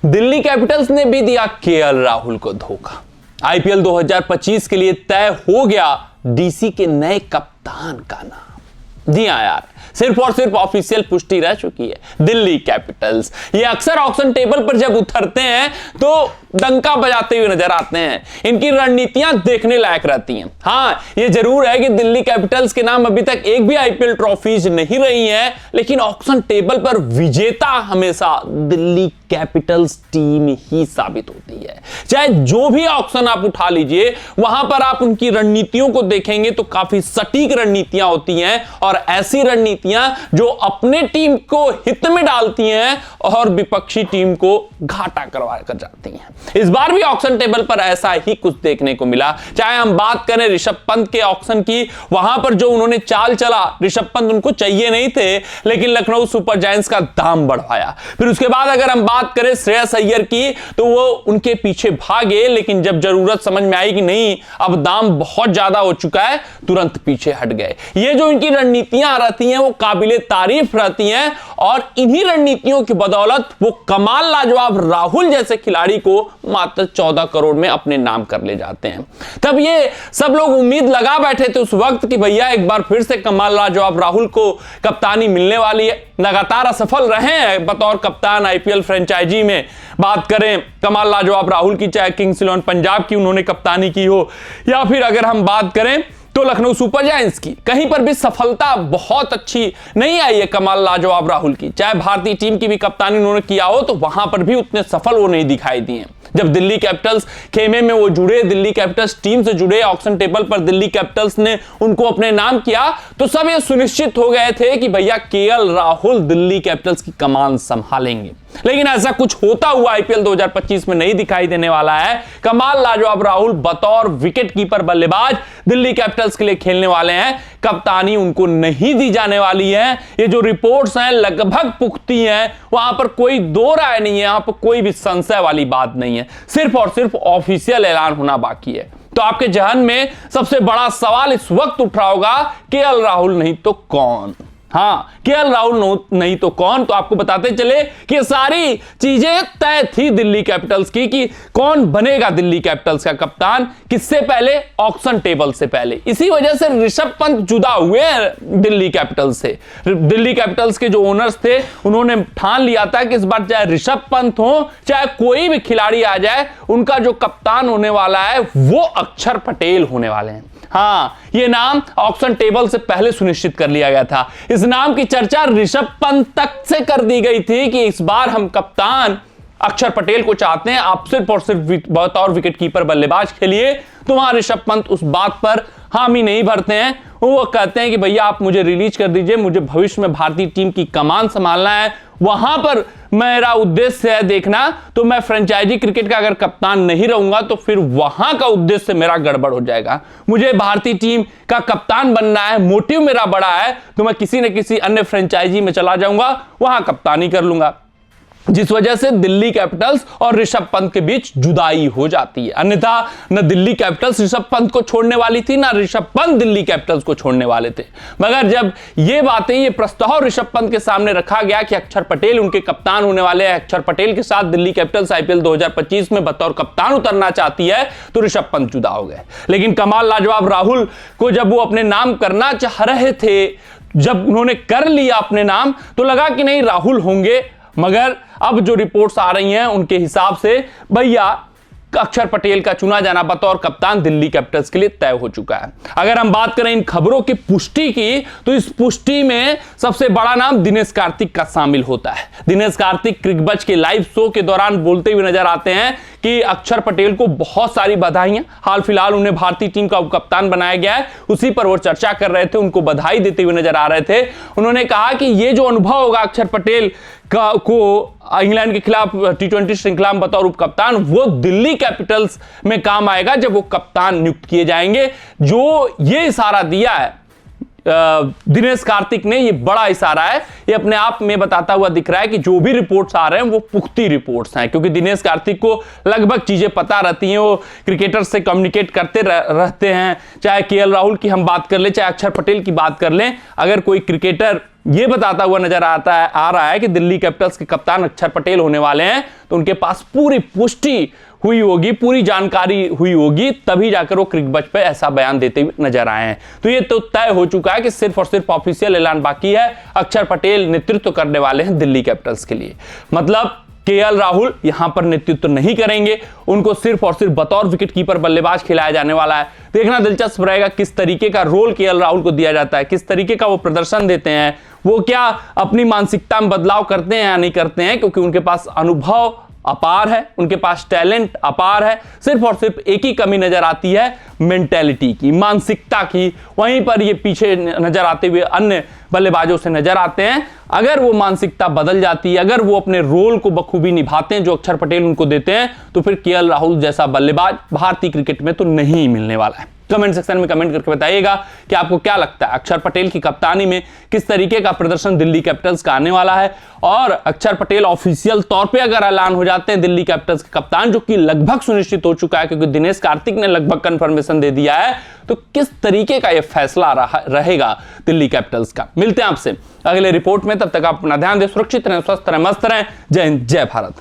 Delhi Capitals ने भी दिया केएल राहुल को धोखा। आईपीएल 2025 के लिए तय हो गया डीसी के नए कप्तान का नाम। जी हां यार, सिर्फ और सिर्फ ऑफिशियल पुष्टि रह चुकी है। दिल्ली कैपिटल्स ये अक्सर ऑक्शन टेबल पर जब उतरते हैं तो डंका बजाते हुए नजर आते हैं। इनकी रणनीतियां देखने लायक रहती हैं। हाँ, ये जरूर है कि दिल्ली कैपिटल्स के नाम अभी तक एक भी आईपीएल ट्रॉफीज नहीं रही हैं, लेकिन ऑक्शन टेबल पर विजेता हमेशा दिल्ली कैपिटल्स टीम ही साबित होती है। चाहे जो भी ऑक्शन आप उठा लीजिए, वहां पर आप उनकी रणनीतियों को देखेंगे तो काफी सटीक रणनीतियां होती हैं, और ऐसी रणनीतियां जो अपने टीम को हित में डालती हैं और विपक्षी टीम को घाटा करवा कर जाती हैं। इस बार भी ऑक्शन टेबल पर ऐसा ही कुछ देखने को मिला। चाहे हम बात करें ऋषभ पंत के ऑक्शन की, वहां पर जो उन्होंने चाल चला, ऋषभ पंत उनको चाहिए नहीं थे, लेकिन लखनऊ सुपर जायंट्स का दाम बढ़वाया। फिर उसके बाद अगर हम बात करें श्रेयस अय्यर की, तो वो उनके पीछे भागे, लेकिन जब जरूरत समझ में आई कि नहीं अब दाम बहुत ज्यादा हो चुका है, तुरंत पीछे हट गए। ये जो इनकी रणनीतियां रहती हैं वो काबिले तारीफ रहती हैं, और इन्हीं रणनीतियों की बदौलत वो कमाल लाजवाब राहुल जैसे खिलाड़ी को मात्र 14 करोड़ में अपने नाम कर ले जाते हैं। तब ये सब लोग उम्मीद लगा बैठे थे उस वक्त कि भैया एक बार फिर से कमाल लाजवाब राहुल को कप्तानी मिलने वाली है। लगातार असफल रहे हैं बतौर कप्तान आईपीएल फ्रेंचाइजी में। बात करें कमाल लाजवाब राहुल की, चाहे किंग्स 11 पंजाब की उन्होंने कप्तानी की हो, या फिर अगर हम बात करें तो लखनऊ सुपर जायंट्स की, कहीं पर भी सफलता बहुत अच्छी नहीं आई है कमाल लाजवाब राहुल की। चाहे भारतीय टीम की भी कप्तानी उन्होंने किया हो तो वहां पर भी उतने सफल वो नहीं दिखाई दिए। जब दिल्ली कैपिटल्स खेमे में वो जुड़े, दिल्ली कैपिटल्स टीम से जुड़े, ऑक्शन टेबल पर दिल्ली कैपिटल्स ने उनको अपने नाम किया, तो सब ये सुनिश्चित हो गए थे कि भैया केएल राहुल दिल्ली कैपिटल्स की कमान संभालेंगे। लेकिन ऐसा कुछ होता हुआ आईपीएल 2025 में नहीं दिखाई देने वाला है। कमाल लाजवाब राहुल बतौर विकेटकीपर बल्लेबाज दिल्ली कैपिटल्स के लिए खेलने वाले हैं। कप्तानी उनको नहीं दी जाने वाली है। ये जो रिपोर्ट्स हैं लगभग पुख्ती हैं, वहां पर कोई दो राय नहीं है, यहां पर कोई भी संशय वाली बात नहीं है। सिर्फ और सिर्फ ऑफिशियल ऐलान होना बाकी है। तो आपके जहन में सबसे बड़ा सवाल इस वक्त उठ रहा होगा, केएल राहुल नहीं तो कौन? हाँ, केएल राहुल नहीं तो कौन? तो आपको बताते चले कि सारी चीजें तय थी दिल्ली कैपिटल्स की कि कौन बनेगा दिल्ली कैपिटल्स का कप्तान, किससे पहले? ऑक्शन टेबल से पहले। इसी वजह से ऋषभ पंत जुदा हुए हैं दिल्ली कैपिटल्स से। दिल्ली कैपिटल्स के जो ओनर्स थे उन्होंने ठान लिया था कि इस बार चाहे ऋषभ पंत हो, चाहे कोई भी खिलाड़ी आ जाए, उनका जो कप्तान होने वाला है वो अक्षर पटेल होने वाले हैं। हाँ, ये नाम ऑक्शन टेबल से पहले सुनिश्चित कर लिया गया था। इस नाम की चर्चा ऋषभ पंत तक से कर दी गई थी कि इस बार हम कप्तान अक्षर पटेल को चाहते हैं, आप सिर्फ और सिर्फ बतौर विकेटकीपर बल्लेबाज खेलिए। तो वहां ऋषभ पंत उस बात पर हामी नहीं भरते हैं। वो कहते हैं कि भैया आप मुझे रिलीज कर दीजिए, मुझे भविष्य में भारतीय टीम की कमान संभालना है, वहां पर मेरा उद्देश्य है देखना। तो मैं फ्रेंचाइजी क्रिकेट का अगर कप्तान नहीं रहूंगा तो फिर वहां का उद्देश्य मेरा गड़बड़ हो जाएगा। मुझे भारतीय टीम का कप्तान बनना है, मोटिव मेरा बड़ा है, तो मैं किसी न किसी अन्य फ्रेंचाइजी में चला जाऊंगा, वहां कप्तानी कर लूंगा। जिस वजह से दिल्ली कैपिटल्स और ऋषभ पंत के बीच जुदाई हो जाती है। अन्यथा न दिल्ली कैपिटल्स ऋषभ पंत को छोड़ने वाली थी, ना ऋषभ पंत दिल्ली कैपिटल्स को छोड़ने वाले थे। मगर जब ये बातें, ये प्रस्ताव ऋषभ पंत के सामने रखा गया कि अक्षर पटेल उनके कप्तान होने वाले हैं, अक्षर पटेल के साथ दिल्ली कैपिटल्स आईपीएल 2025 में बतौर कप्तान उतरना चाहती है, तो ऋषभ पंत जुदा हो गए। लेकिन कमाल लाजवाब राहुल को जब वो अपने नाम करना चाह रहे थे, जब उन्होंने कर लिया अपने नाम, तो लगा कि नहीं राहुल होंगे। मगर अब जो रिपोर्ट्स आ रही हैं उनके हिसाब से भैया अक्षर पटेल का चुना जाना बतौर कप्तान दिल्ली कैपिटल्स के लिए तय हो चुका है। अगर हम बात करें इन खबरों की पुष्टि की, तो इस पुष्टि में सबसे बड़ा नाम दिनेश कार्तिक का शामिल होता है। दिनेश कार्तिक क्रिकबज़ के लाइव शो के दौरान बोलते हुए नजर आते हैं कि अक्षर पटेल को बहुत सारी बधाइयां। हाल फिलहाल उन्हें भारतीय टीम का कप्तान बनाया गया है, उसी पर वो चर्चा कर रहे थे, उनको बधाई देते हुए नजर आ रहे थे। उन्होंने कहा कि ये जो अनुभव होगा अक्षर पटेल को इंग्लैंड के खिलाफ टी20 श्रृंखला में बतौर उप कप्तान, वो दिल्ली कैपिटल्स में काम आएगा जब वो कप्तान नियुक्त किए जाएंगे। जो ये इशारा दिया है दिनेश कार्तिक ने, ये बड़ा इशारा है, ये अपने आप में बताता हुआ दिख रहा है कि जो भी रिपोर्ट्स आ रहे हैं वो पुख्ती रिपोर्ट्स हैं, क्योंकि दिनेश कार्तिक को लगभग चीजें पता रहती हैं, वो क्रिकेटर से कम्युनिकेट करते रहते हैं। चाहे केएल राहुल की हम बात कर लें, चाहे अक्षर पटेल की बात कर लें, अगर कोई क्रिकेटर ये बताता हुआ नजर आ रहा है कि दिल्ली कैपिटल्स के कप्तान अक्षर पटेल होने वाले हैं, तो उनके पास पूरी पुष्टि हुई होगी, पूरी जानकारी हुई होगी, तभी जाकर वो क्रिकबज़ पे ऐसा बयान देते हुए नजर आए हैं। तो ये तो तय हो चुका है कि सिर्फ और सिर्फ ऑफिशियल ऐलान बाकी है, अक्षर पटेल नेतृत्व करने वाले हैं दिल्ली कैपिटल्स के लिए। मतलब केएल राहुल यहां पर नेतृत्व नहीं करेंगे, उनको सिर्फ और सिर्फ बतौर विकेटकीपर बल्लेबाज खिलाया जाने वाला है। देखना दिलचस्प रहेगा किस तरीके का रोल केएल राहुल को दिया जाता है, किस तरीके का वो प्रदर्शन देते हैं, वो क्या अपनी मानसिकता में बदलाव करते हैं या नहीं करते हैं, क्योंकि उनके पास अनुभव अपार है, उनके पास टैलेंट अपार है। सिर्फ और सिर्फ एक ही कमी नजर आती है, मेंटेलिटी की, मानसिकता की। वहीं पर ये पीछे नजर आते हुए अन्य बल्लेबाजों से नजर आते हैं। अगर वो मानसिकता बदल जाती है, अगर वो अपने रोल को बखूबी निभाते हैं जो अक्षर पटेल उनको देते हैं, तो फिर केएल राहुल जैसा बल्लेबाज भारतीय क्रिकेट में तो नहीं मिलने वाला है। कमेंट सेक्शन में कमेंट करके बताइएगा कि आपको क्या लगता है, अक्षर पटेल की कप्तानी में किस तरीके का प्रदर्शन दिल्ली कैपिटल्स का आने वाला है। और अक्षर पटेल ऑफिशियल तौर पे अगर ऐलान हो जाते हैं दिल्ली कैपिटल्स के कप्तान, जो कि लगभग सुनिश्चित हो चुका है क्योंकि दिनेश कार्तिक ने लगभग कंफर्मेशन दे दिया है, तो किस तरीके का यह फैसला रहेगा दिल्ली कैपिटल्स का। मिलते हैं आपसे अगले रिपोर्ट में, तब तक आप अपना ध्यान दें, सुरक्षित रहें, स्वस्थ रहें, मस्त रहें। जय हिंद, जय भारत।